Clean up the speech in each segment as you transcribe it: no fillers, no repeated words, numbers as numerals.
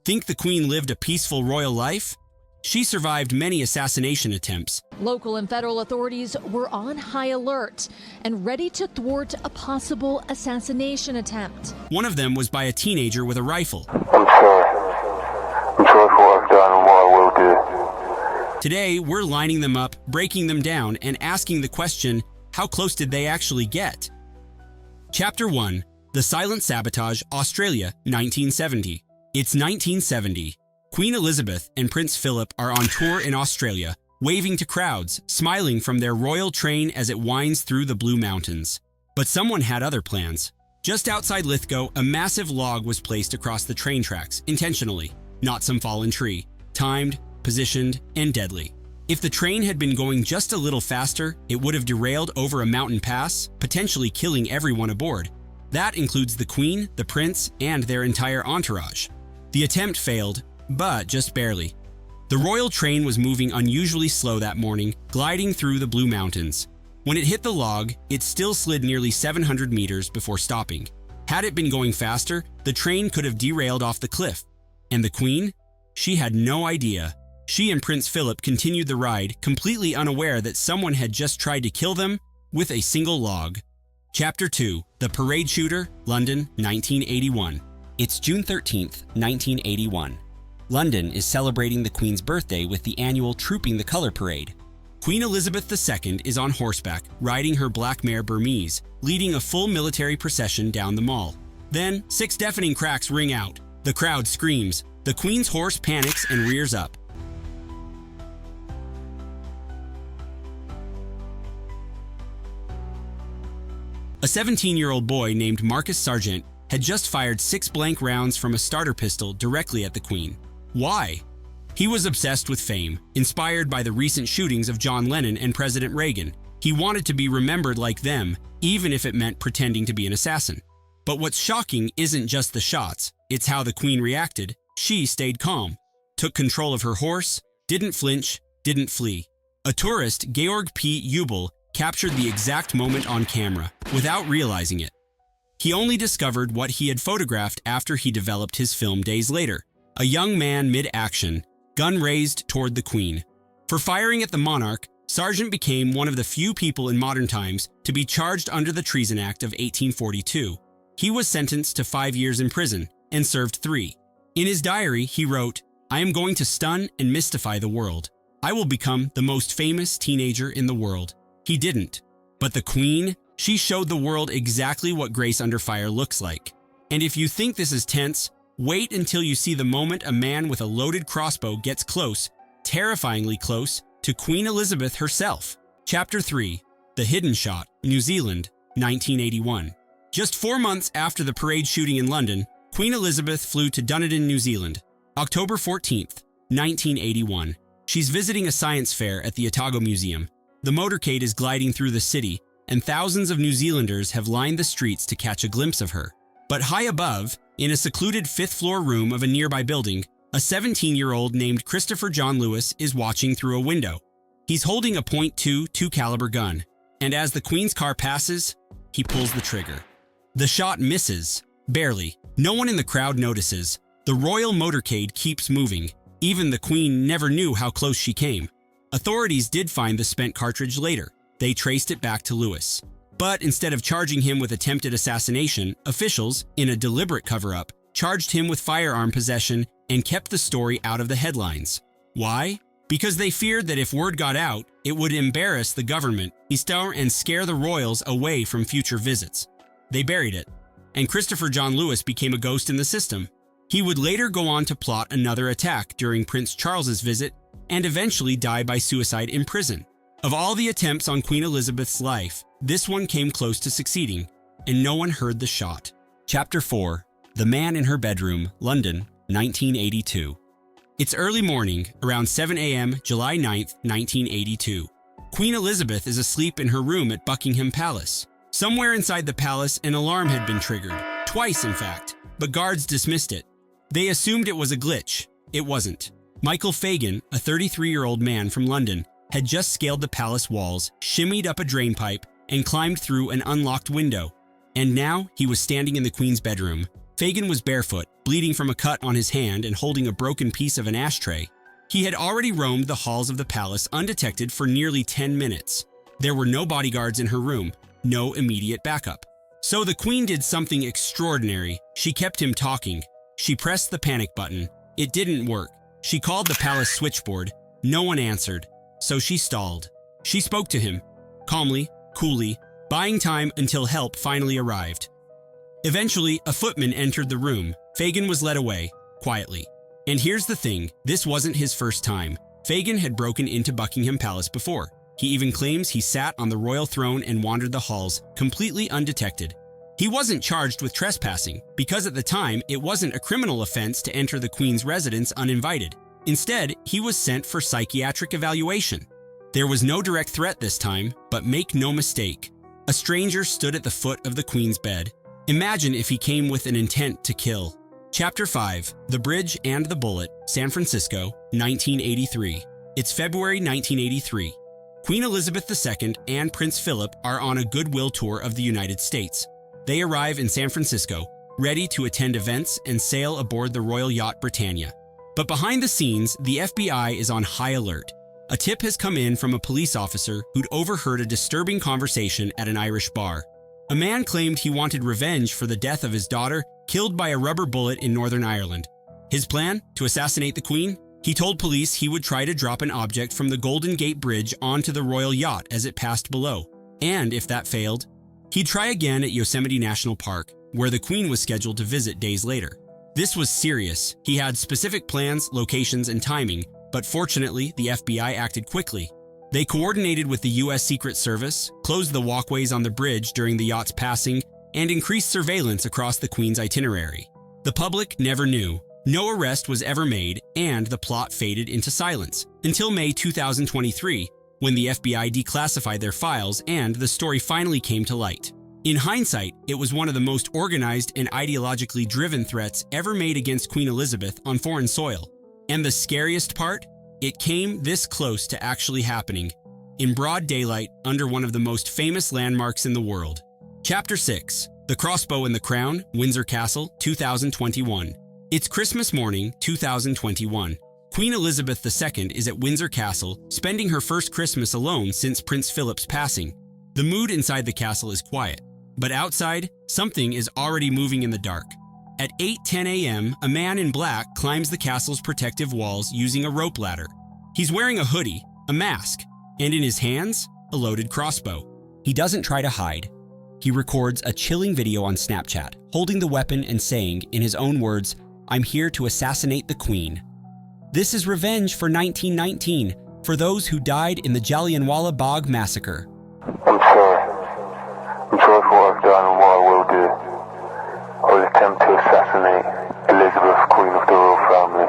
Think the Queen lived a peaceful royal life? She survived many assassination attempts. Local and federal authorities were on high alert and ready to thwart a possible assassination attempt. One of them was by a teenager with a rifle. I'm sorry for what I've done and what I will do. Today, we're lining them up, breaking them down, and asking the question, how close did they actually get? Chapter 1. The Silent Sabotage, Australia, 1970. It's 1970. Queen Elizabeth and Prince Philip are on tour in Australia, waving to crowds, smiling from their royal train as it winds through the Blue Mountains. But someone had other plans. Just outside Lithgow, a massive log was placed across the train tracks, intentionally, not some fallen tree. Timed, positioned, and deadly. If the train had been going just a little faster, it would have derailed over a mountain pass, potentially killing everyone aboard. That includes the Queen, the Prince, and their entire entourage. The attempt failed, but just barely. The royal train was moving unusually slow that morning, gliding through the Blue Mountains. When it hit the log, it still slid nearly 700 meters before stopping. Had it been going faster, the train could have derailed off the cliff. And the Queen? She had no idea. She and Prince Philip continued the ride, completely unaware that someone had just tried to kill them with a single log. Chapter 2. The Parade Shooter, London, 1981. It's June 13th, 1981. London is celebrating the Queen's birthday with the annual Trooping the Colour Parade. Queen Elizabeth II is on horseback, riding her black mare Burmese, leading a full military procession down the mall. Then, 6 deafening cracks ring out. The crowd screams. The Queen's horse panics and rears up. A 17-year-old boy named Marcus Sargent had just fired 6 blank rounds from a starter pistol directly at the Queen. Why? He was obsessed with fame, inspired by the recent shootings of John Lennon and President Reagan. He wanted to be remembered like them, even if it meant pretending to be an assassin. But what's shocking isn't just the shots, it's how the Queen reacted. She stayed calm, took control of her horse, didn't flinch, didn't flee. A tourist, Georg P. Jubel, captured the exact moment on camera, without realizing it. He only discovered what he had photographed after he developed his film days later. A young man mid-action, gun raised toward the Queen. For firing at the monarch, Sargent became one of the few people in modern times to be charged under the Treason Act of 1842. He was sentenced to 5 years in prison and served 3. In his diary, he wrote, "I am going to stun and mystify the world. I will become the most famous teenager in the world." He didn't. But the Queen, she showed the world exactly what grace under fire looks like. And if you think this is tense, wait until you see the moment a man with a loaded crossbow gets close, terrifyingly close, to Queen Elizabeth herself. Chapter 3. The Hidden Shot, New Zealand, 1981. Just 4 months after the parade shooting in London, Queen Elizabeth flew to Dunedin, New Zealand. October 14th, 1981. She's visiting a science fair at the Otago Museum. The motorcade is gliding through the city, and thousands of New Zealanders have lined the streets to catch a glimpse of her. But high above, in a secluded 5th-floor room of a nearby building, a 17-year-old named Christopher John Lewis is watching through a window. He's holding a .22 caliber gun, and as the Queen's car passes, he pulls the trigger. The shot misses, barely. No one in the crowd notices. The royal motorcade keeps moving. Even the Queen never knew how close she came. Authorities did find the spent cartridge later. They traced it back to Lewis. But instead of charging him with attempted assassination, officials, in a deliberate cover-up, charged him with firearm possession and kept the story out of the headlines. Why? Because they feared that if word got out, it would embarrass the government and scare the royals away from future visits. They buried it, and Christopher John Lewis became a ghost in the system. He would later go on to plot another attack during Prince Charles's visit and eventually die by suicide in prison. Of all the attempts on Queen Elizabeth's life, this one came close to succeeding, and no one heard the shot. Chapter 4. The Man in Her Bedroom, London, 1982. It's early morning, around 7 a.m., July 9th, 1982. Queen Elizabeth is asleep in her room at Buckingham Palace. Somewhere inside the palace, an alarm had been triggered. Twice, in fact, but guards dismissed it. They assumed it was a glitch. It wasn't. Michael Fagan, a 33-year-old man from London, had just scaled the palace walls, shimmied up a drainpipe, and climbed through an unlocked window. And now he was standing in the Queen's bedroom. Fagin was barefoot, bleeding from a cut on his hand and holding a broken piece of an ashtray. He had already roamed the halls of the palace undetected for nearly 10 minutes. There were no bodyguards in her room, no immediate backup. So the Queen did something extraordinary. She kept him talking. She pressed the panic button. It didn't work. She called the palace switchboard. No one answered. So she stalled. She spoke to him, calmly, coolly, buying time until help finally arrived. Eventually, a footman entered the room. Fagin was led away, quietly. And here's the thing, this wasn't his first time. Fagin had broken into Buckingham Palace before. He even claims he sat on the royal throne and wandered the halls, completely undetected. He wasn't charged with trespassing, because at the time, it wasn't a criminal offense to enter the Queen's residence uninvited. Instead, he was sent for psychiatric evaluation. There was no direct threat this time, but make no mistake. A stranger stood at the foot of the Queen's bed. Imagine if he came with an intent to kill. Chapter 5, The Bridge and the Bullet, San Francisco, 1983. It's February 1983. Queen Elizabeth II and Prince Philip are on a goodwill tour of the United States. They arrive in San Francisco, ready to attend events and sail aboard the royal yacht Britannia. But behind the scenes, the FBI is on high alert. A tip has come in from a police officer who'd overheard a disturbing conversation at an Irish bar. A man claimed he wanted revenge for the death of his daughter, killed by a rubber bullet in Northern Ireland. His plan? To assassinate the Queen? He told police he would try to drop an object from the Golden Gate Bridge onto the royal yacht as it passed below. And if that failed, he'd try again at Yosemite National Park, where the Queen was scheduled to visit days later. This was serious. He had specific plans, locations, and timing, but fortunately, the FBI acted quickly. They coordinated with the U.S. Secret Service, closed the walkways on the bridge during the yacht's passing, and increased surveillance across the Queen's itinerary. The public never knew. No arrest was ever made, and the plot faded into silence, until May 2023, when the FBI declassified their files and the story finally came to light. In hindsight, it was one of the most organized and ideologically driven threats ever made against Queen Elizabeth on foreign soil. And the scariest part? It came this close to actually happening, in broad daylight under one of the most famous landmarks in the world. Chapter 6, The Crossbow and the Crown, Windsor Castle, 2021. It's Christmas morning, 2021. Queen Elizabeth II is at Windsor Castle, spending her first Christmas alone since Prince Philip's passing. The mood inside the castle is quiet, but outside, something is already moving in the dark. At 8:10 a.m., a man in black climbs the castle's protective walls using a rope ladder. He's wearing a hoodie, a mask, and in his hands, a loaded crossbow. He doesn't try to hide. He records a chilling video on Snapchat, holding the weapon and saying, in his own words, "I'm here to assassinate the Queen. This is revenge for 1919, for those who died in the Jallianwala Bagh massacre." I'm sorry. I'm sorry for what I've done and what I will do. I will attempt to assassinate Elizabeth, Queen of the Royal Family.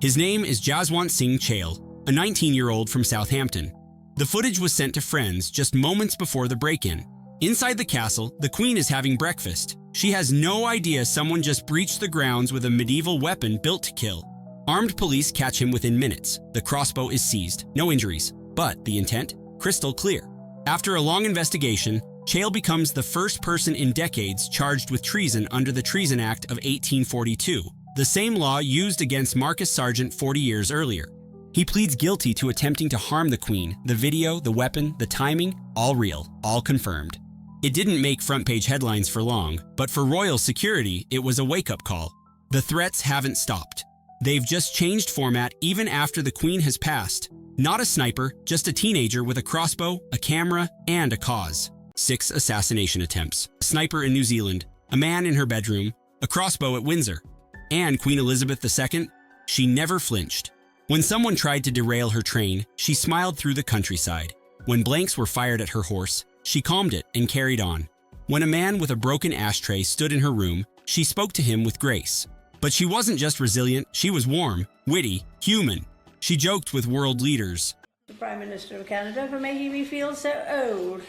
His name is Jaswant Singh Chale, a 19-year-old from Southampton. The footage was sent to friends just moments before the break-in. Inside the castle, the Queen is having breakfast. She has no idea someone just breached the grounds with a medieval weapon built to kill. Armed police catch him within minutes. The crossbow is seized, no injuries, but the intent? Crystal clear. After a long investigation, Chale becomes the first person in decades charged with treason under the Treason Act of 1842, the same law used against Marcus Sargent 40 years earlier. He pleads guilty to attempting to harm the Queen. The video, the weapon, the timing, all real, all confirmed. It didn't make front-page headlines for long, but for royal security, it was a wake-up call. The threats haven't stopped. They've just changed format even after the Queen has passed. Not a sniper, just a teenager with a crossbow, a camera, and a cause. 6 assassination attempts. A sniper in New Zealand, a man in her bedroom, a crossbow at Windsor. And Queen Elizabeth II? She never flinched. When someone tried to derail her train, she smiled through the countryside. When blanks were fired at her horse, she calmed it and carried on. When a man with a broken ashtray stood in her room, she spoke to him with grace. But she wasn't just resilient, she was warm, witty, human. She joked with world leaders. The Prime Minister of Canada for making me feel so old.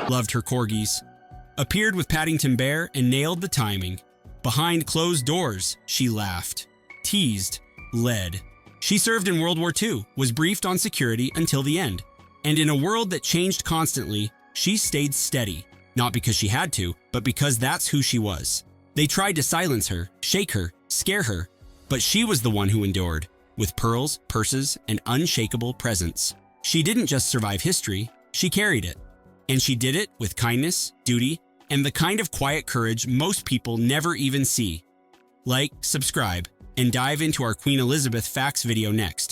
Loved her corgis. Appeared with Paddington Bear and nailed the timing. Behind closed doors, she laughed. Teased. Led. She served in World War II, was briefed on security until the end. And in a world that changed constantly, she stayed steady. Not because she had to, but because that's who she was. They tried to silence her, shake her, scare her, but she was the one who endured, with pearls, purses, and unshakable presence. She didn't just survive history, she carried it. And she did it with kindness, duty, and the kind of quiet courage most people never even see. Like, subscribe, and dive into our Queen Elizabeth facts video next.